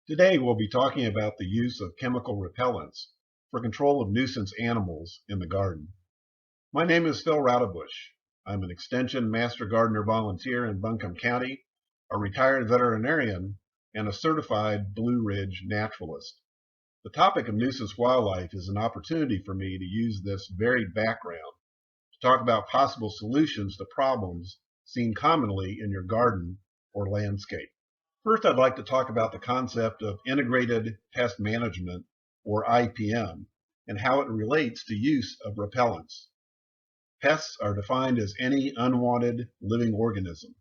Today we'll be talking about the use of chemical repellents for control of nuisance animals in the garden. My name is Phil Roudebush. I'm an Extension Master Gardener Volunteer in Buncombe County, a retired veterinarian, and a certified Blue Ridge naturalist. The topic of nuisance wildlife is an opportunity for me to use this varied background to talk about possible solutions to problems seen commonly in your garden or landscape. First, I'd like to talk about the concept of integrated pest management, or IPM, and how it relates to use of repellents. Pests are defined as any unwanted living organism,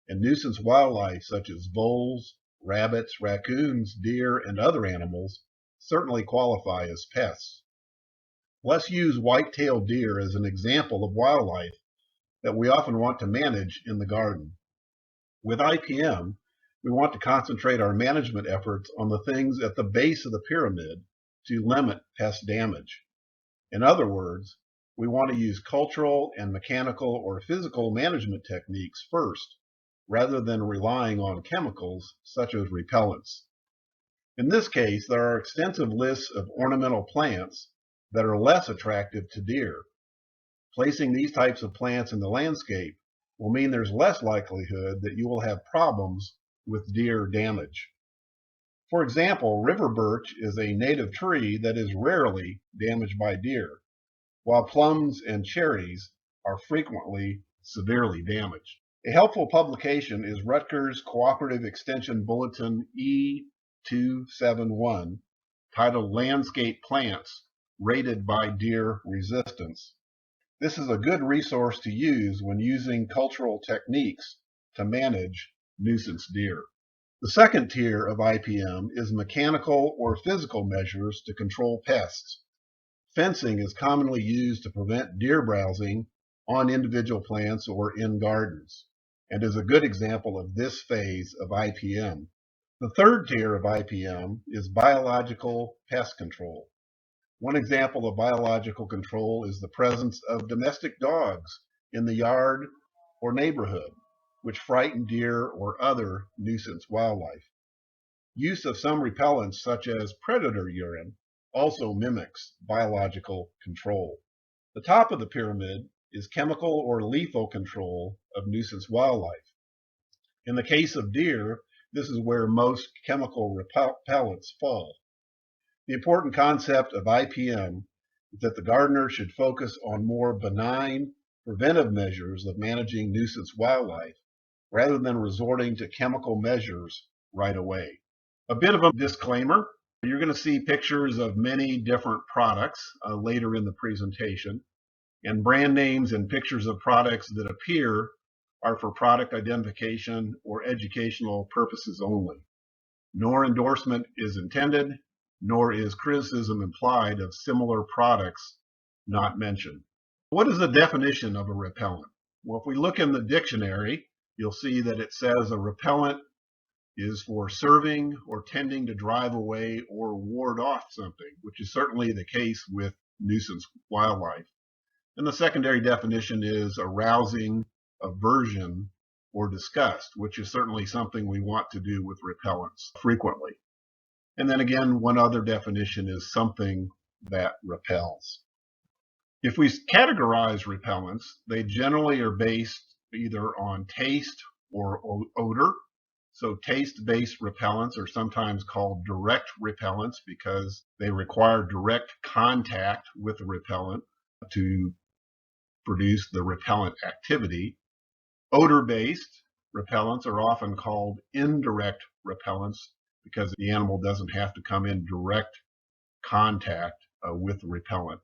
and nuisance wildlife such as voles, rabbits, raccoons, deer, and other animals certainly qualify as pests. Let's use white-tailed deer as an example of wildlife that we often want to manage in the garden. With IPM, we want to concentrate our management efforts on the things at the base of the pyramid to limit pest damage. In other words, we want to use cultural and mechanical or physical management techniques first, rather than relying on chemicals such as repellents. In this case, there are extensive lists of ornamental plants that are less attractive to deer. Placing these types of plants in the landscape will mean there's less likelihood that you will have problems with deer damage. For example, river birch is a native tree that is rarely damaged by deer, while plums and cherries are frequently severely damaged. A helpful publication is Rutgers Cooperative Extension Bulletin E271, titled Landscape Plants Rated by Deer Resistance. This is a good resource to use when using cultural techniques to manage nuisance deer. The second tier of IPM is mechanical or physical measures to control pests. Fencing is commonly used to prevent deer browsing on individual plants or in gardens, and is a good example of this phase of IPM. The third tier of IPM is biological pest control. One example of biological control is the presence of domestic dogs in the yard or neighborhood, which frighten deer or other nuisance wildlife. Use of some repellents, such as predator urine, also mimics biological control. The top of the pyramid is chemical or lethal control of nuisance wildlife. In the case of deer, this is where most chemical repellents fall. The important concept of IPM is that the gardener should focus on more benign, preventive measures of managing nuisance wildlife rather than resorting to chemical measures right away. A bit of a disclaimer: you're going to see pictures of many different products later in the presentation, and brand names and pictures of products that appear are for product identification or educational purposes only. No endorsement is intended, nor is criticism implied of similar products not mentioned. What is the definition of a repellent? Well, if we look in the dictionary, you'll see that it says a repellent is for serving or tending to drive away or ward off something, which is certainly the case with nuisance wildlife. And the secondary definition is arousing aversion or disgust, which is certainly something we want to do with repellents frequently. And then again, one other definition is something that repels. If we categorize repellents, they generally are based either on taste or odor. So taste-based repellents are sometimes called direct repellents because they require direct contact with the repellent to produce the repellent activity. Odor-based repellents are often called indirect repellents because the animal doesn't have to come in direct contact with the repellent.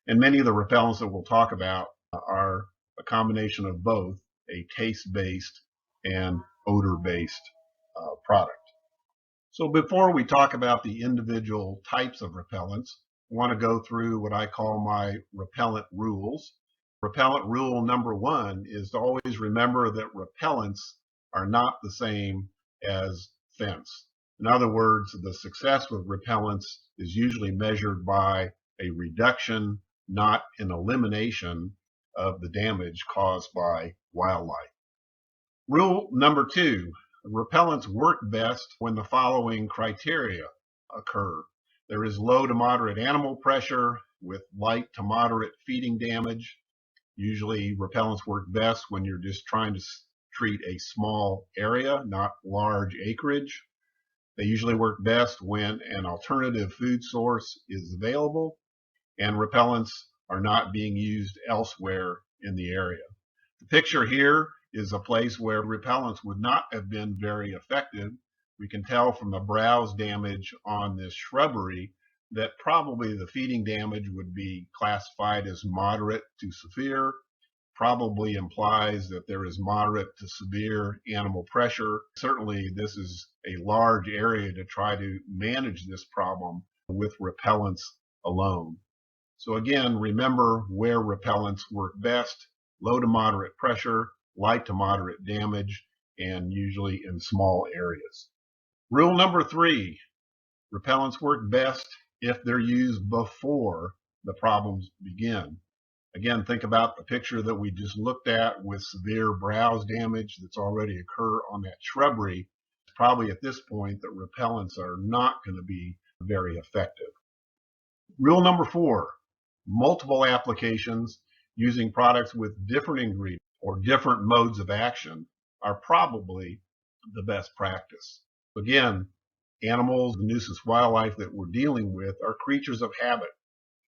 And many of the repellents that we'll talk about are a combination of both a taste-based and odor-based product. So before we talk about the individual types of repellents, I want to go through what I call my repellent rules. Repellent rule number one is to always remember that repellents are not the same as fence. In other words, the success with repellents is usually measured by a reduction, not an elimination, of the damage caused by wildlife. Rule number two, Repellents work best when the following criteria occur. There is low to moderate animal pressure with light to moderate feeding damage. Usually repellents work best when you're just trying to treat a small area, not large acreage. They usually work best when an alternative food source is available and repellents are not being used elsewhere in the area. The picture here is a place where repellents would not have been very effective. We can tell from the browse damage on this shrubbery that probably the feeding damage would be classified as moderate to severe. Probably implies that there is moderate to severe animal pressure. Certainly this is a large area to try to manage this problem with repellents alone. So again, remember where repellents work best: low to moderate pressure, light to moderate damage, and usually in small areas. Rule number 3, repellents work best if they're used before the problems begin. Again, think about the picture that we just looked at with severe browse damage that's already occurred on that shrubbery. It's probably at this point that repellents are not going to be very effective. Rule number 4, multiple applications using products with different ingredients or different modes of action are probably the best practice. Again, animals, the nuisance wildlife that we're dealing with are creatures of habit.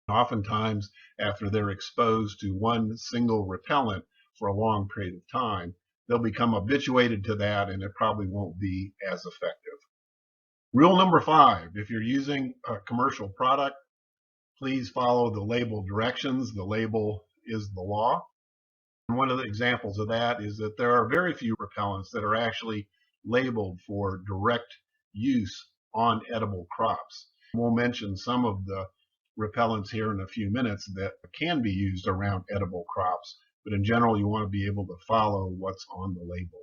Oftentimes, after they're exposed to one single repellent for a long period of time, they'll become habituated to that and it probably won't be as effective. Rule number 5, if you're using a commercial product, please follow the label directions. The label is the law. And one of the examples of that is that there are very few repellents that are actually labeled for direct use on edible crops. We'll mention some of the repellents here in a few minutes that can be used around edible crops, but in general you want to be able to follow what's on the label.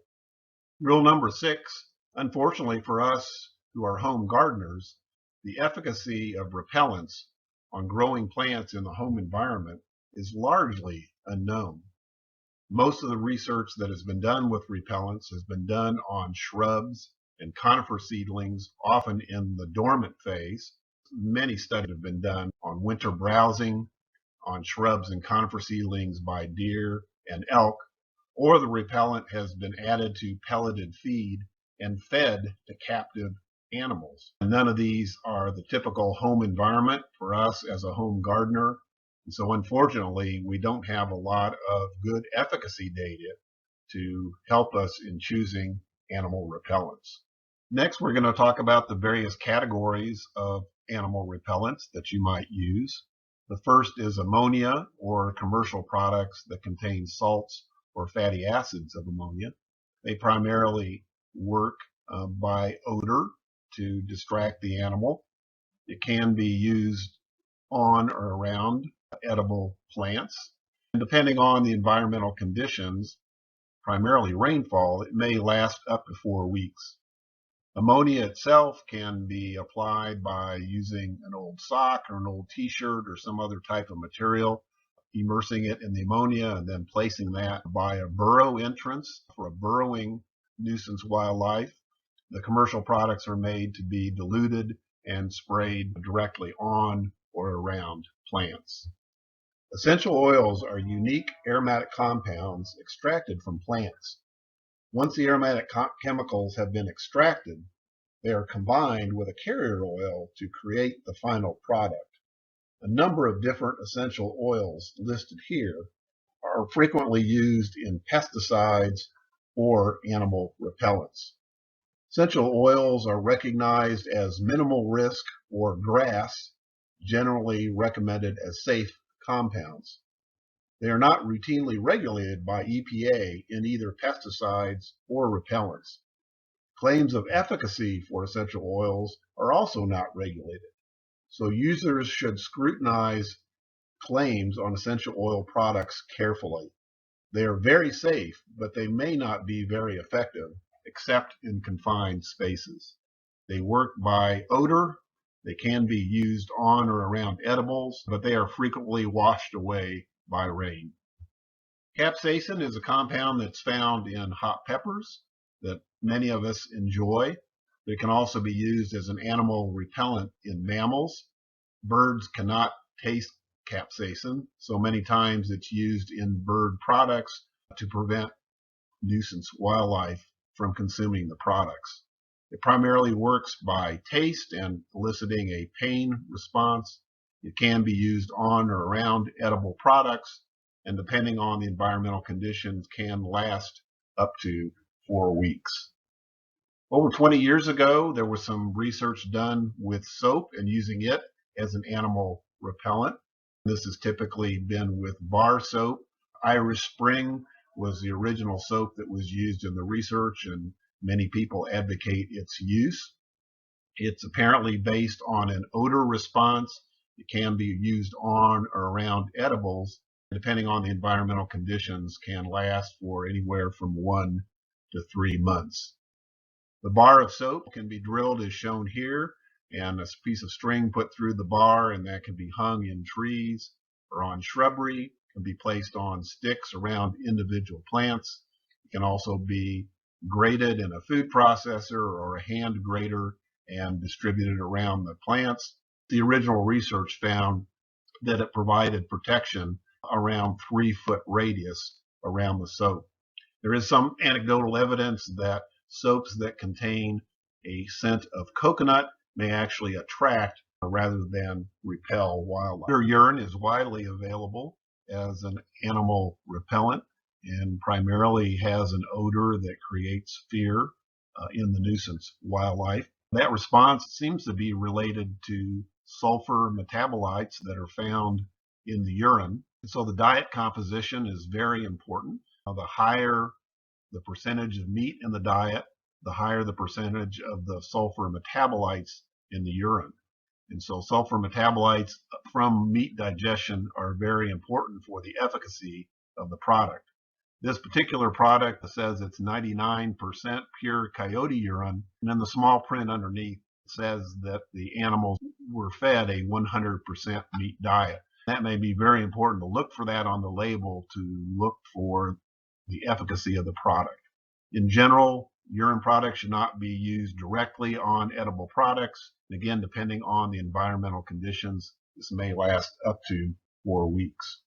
Rule number 6, unfortunately for us who are home gardeners, the efficacy of repellents on growing plants in the home environment is largely unknown. Most of the research that has been done with repellents has been done on shrubs and conifer seedlings, often in the dormant phase. Many studies have been done on winter browsing, on shrubs and conifer seedlings by deer and elk, or the repellent has been added to pelleted feed and fed to captive animals. None of these are the typical home environment for us as a home gardener. And so unfortunately, we don't have a lot of good efficacy data to help us in choosing animal repellents. Next, we're going to talk about the various categories of animal repellents that you might use. The first is ammonia, or commercial products that contain salts or fatty acids of ammonia. They primarily work by odor to distract the animal. It can be used on or around edible plants. And depending on the environmental conditions, primarily rainfall, it may last up to 4 weeks. Ammonia itself can be applied by using an old sock or an old t-shirt or some other type of material, immersing it in the ammonia and then placing that by a burrow entrance for a burrowing nuisance wildlife. The commercial products are made to be diluted and sprayed directly on or around plants. Essential oils are unique aromatic compounds extracted from plants. Once the aromatic chemicals have been extracted, they are combined with a carrier oil to create the final product. A number of different essential oils listed here are frequently used in pesticides or animal repellents. Essential oils are recognized as minimal risk or GRAS, generally recommended as safe compounds. They are not routinely regulated by EPA in either pesticides or repellents. Claims of efficacy for essential oils are also not regulated, so users should scrutinize claims on essential oil products carefully. They are very safe, but they may not be very effective, except in confined spaces. They work by odor. They can be used on or around edibles, but they are frequently washed away by rain. Capsaicin is a compound that's found in hot peppers that many of us enjoy. It can also be used as an animal repellent in mammals. Birds cannot taste capsaicin, so many times it's used in bird products to prevent nuisance wildlife from consuming the products. It primarily works by taste and eliciting a pain response. It can be used on or around edible products, and depending on the environmental conditions, can last up to 4 weeks. Over 20 years ago, there was some research done with soap and using it as an animal repellent. This has typically been with bar soap. Irish Spring was the original soap that was used in the research, and many people advocate its use. It's apparently based on an odor response. It can be used on or around edibles. Depending on the environmental conditions, can last for anywhere from 1 to 3 months. The bar of soap can be drilled as shown here, and a piece of string put through the bar, and that can be hung in trees or on shrubbery. It can be placed on sticks around individual plants. It can also be grated in a food processor or a hand grater and distributed around the plants. The original research found that it provided protection around 3-foot radius around the soap. There is some anecdotal evidence that soaps that contain a scent of coconut may actually attract rather than repel wildlife. Urine is widely available as an animal repellent and primarily has an odor that creates fear in the nuisance wildlife. That response seems to be related to sulfur metabolites that are found in the urine. So the diet composition is very important. The higher the percentage of meat in the diet, the higher the percentage of the sulfur metabolites in the urine. And so sulfur metabolites from meat digestion are very important for the efficacy of the product. This particular product says it's 99% pure coyote urine, and in the small print underneath it says that the animals were fed a 100% meat diet. That may be very important to look for that on the label to look for the efficacy of the product. In general, urine products should not be used directly on edible products. Again, depending on the environmental conditions, this may last up to 4 weeks.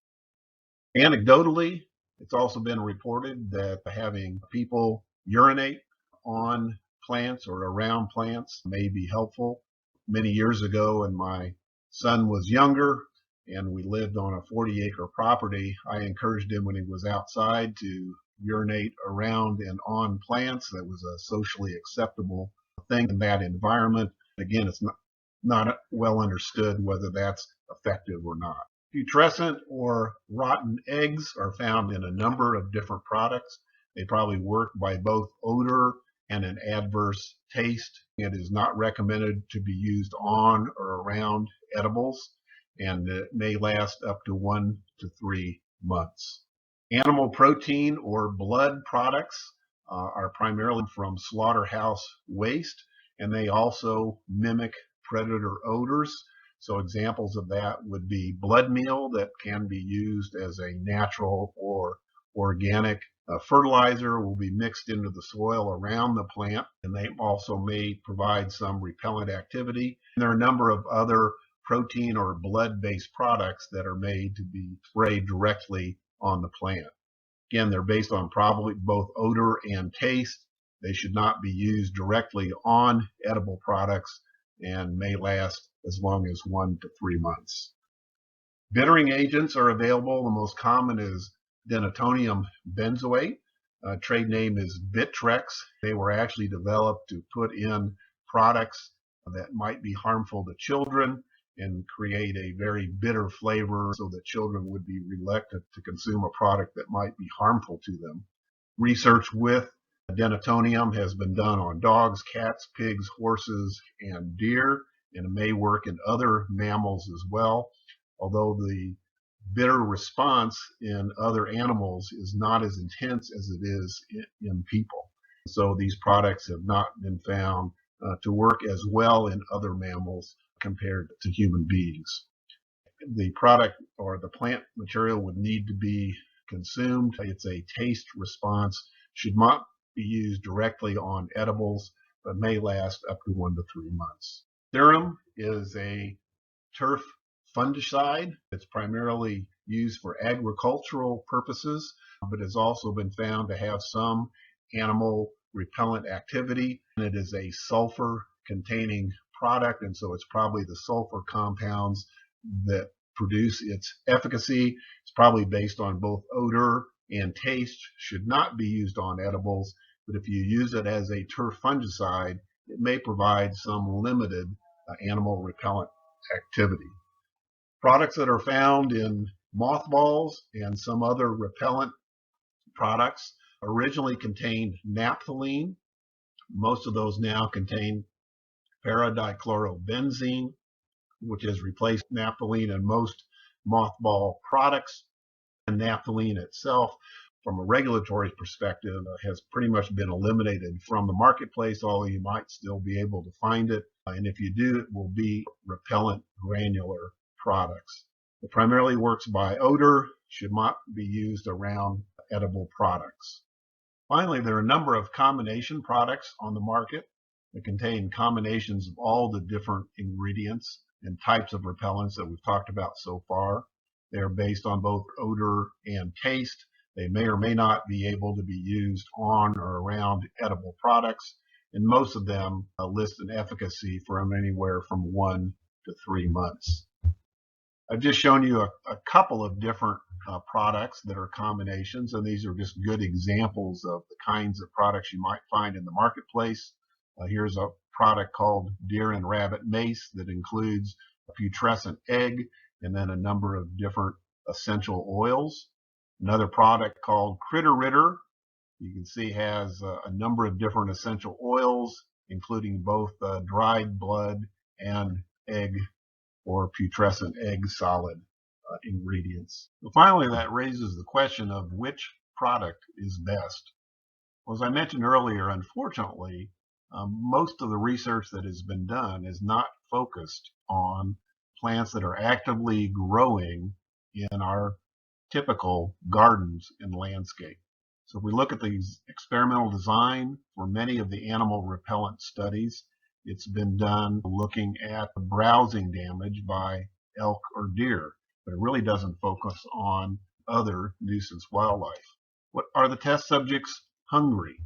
Anecdotally, it's also been reported that having people urinate on plants or around plants may be helpful. Many years ago, when my son was younger and we lived on a 40-acre property, I encouraged him when he was outside to urinate around and on plants. That was a socially acceptable thing in that environment. Again, it's not well understood whether that's effective or not. Putrescent or rotten eggs are found in a number of different products. They probably work by both odor and an adverse taste. It is not recommended to be used on or around edibles, and it may last up to 1 to 3 months. Animal protein or blood products are primarily from slaughterhouse waste, and they also mimic predator odors. So examples of that would be blood meal that can be used as a natural or organic fertilizer, will be mixed into the soil around the plant, and they also may provide some repellent activity. And there are a number of other protein or blood-based products that are made to be sprayed directly on the plant. Again, they're based on probably both odor and taste. They should not be used directly on edible products and may last as long as 1 to 3 months. Bittering agents are available. The most common is denatonium benzoate. Trade name is Bitrex. They were actually developed to put in products that might be harmful to children and create a very bitter flavor so that children would be reluctant to consume a product that might be harmful to them. Research with denatonium has been done on dogs, cats, pigs, horses, and deer, and it may work in other mammals as well, although the bitter response in other animals is not as intense as it is in people. So these products have not been found to work as well in other mammals compared to human beings. The product or the plant material would need to be consumed. It's a taste response, should not be used directly on edibles, but may last up to 1 to 3 months. Serum is a turf fungicide. It's primarily used for agricultural purposes, but has also been found to have some animal repellent activity. And it is a sulfur containing product, and so it's probably the sulfur compounds that produce its efficacy. It's probably based on both odor and taste. Should not be used on edibles, but if you use it as a turf fungicide, it may provide some limited animal repellent activity. Products that are found in mothballs and some other repellent products originally contained naphthalene. Most of those now contain paradichlorobenzene, which has replaced naphthalene in most mothball products. And naphthalene itself, from a regulatory perspective, has pretty much been eliminated from the marketplace, although you might still be able to find it. And if you do, it will be repellent granular products. It primarily works by odor, should not be used around edible products. Finally, there are a number of combination products on the market that contain combinations of all the different ingredients and types of repellents that we've talked about so far. They're based on both odor and taste. They may or may not be able to be used on or around edible products, and most of them list an efficacy from anywhere from 1 to 3 months. I've just shown you a couple of different products that are combinations, and these are just good examples of the kinds of products you might find in the marketplace. Here's a product called Deer and Rabbit Mace that includes a putrescent egg and then a number of different essential oils. Another product called Critter Ritter, you can see has a number of different essential oils, including both dried blood and egg or putrescent egg solid ingredients. So finally, that raises the question of which product is best. Well, as I mentioned earlier, unfortunately, most of the research that has been done is not focused on plants that are actively growing in our typical gardens and landscape. So if we look at the experimental design for many of the animal repellent studies, it's been done looking at browsing damage by elk or deer, but it really doesn't focus on other nuisance wildlife. What are the test subjects hungry?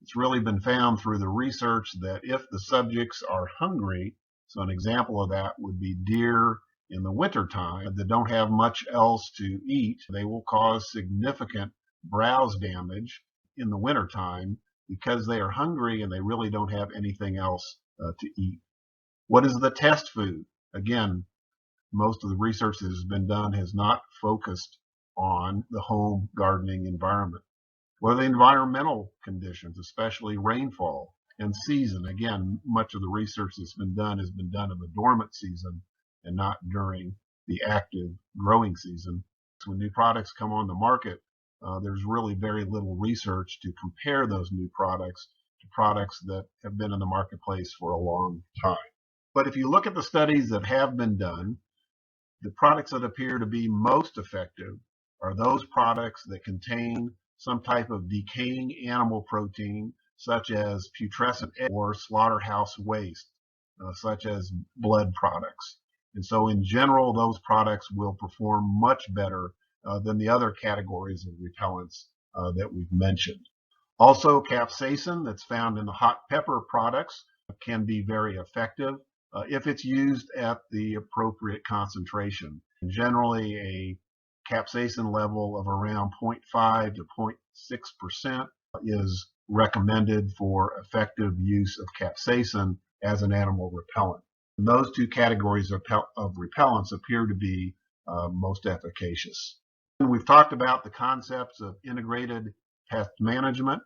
It's really been found through the research that if the subjects are hungry, so an example of that would be deer in the wintertime that don't have much else to eat, they will cause significant browse damage in the wintertime because they are hungry and they really don't have anything else to eat. What is the test food? Again, most of the research that has been done has not focused on the home gardening environment. What are the environmental conditions, especially rainfall and season? Again, much of the research that's been done has been done in the dormant season and not during the active growing season. So when new products come on the market, there's really very little research to compare those new products to products that have been in the marketplace for a long time. But if you look at the studies that have been done, the products that appear to be most effective are those products that contain some type of decaying animal protein, such as putrescent egg or slaughterhouse waste, such as blood products. And so in general, those products will perform much better than the other categories of repellents that we've mentioned. Also, capsaicin that's found in the hot pepper products can be very effective if it's used at the appropriate concentration. And generally, a capsaicin level of around 0.5 to 0.6% is recommended for effective use of capsaicin as an animal repellent. And those two categories of repellents appear to be most efficacious. And we've talked about the concepts of integrated pest management.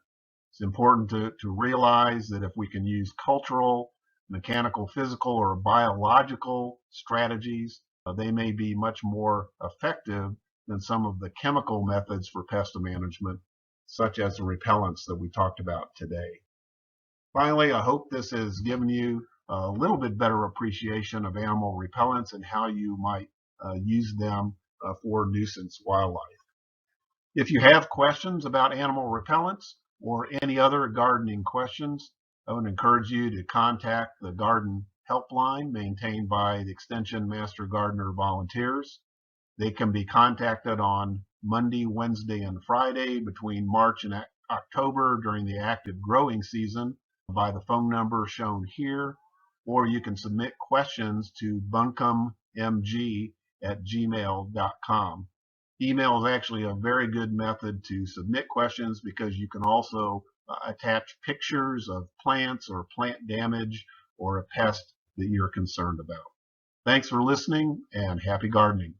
It's important to realize that if we can use cultural, mechanical, physical, or biological strategies, they may be much more effective than some of the chemical methods for pest management, such as the repellents that we talked about today. Finally, I hope this has given you a little bit better appreciation of animal repellents and how you might use them for nuisance wildlife. If you have questions about animal repellents, or any other gardening questions, I would encourage you to contact the garden helpline maintained by the Extension Master Gardener volunteers. They can be contacted on Monday, Wednesday, and Friday between March and October during the active growing season by the phone number shown here, or you can submit questions to buncombmg@gmail.com. Email is actually a very good method to submit questions because you can also attach pictures of plants or plant damage or a pest that you're concerned about. Thanks for listening and happy gardening.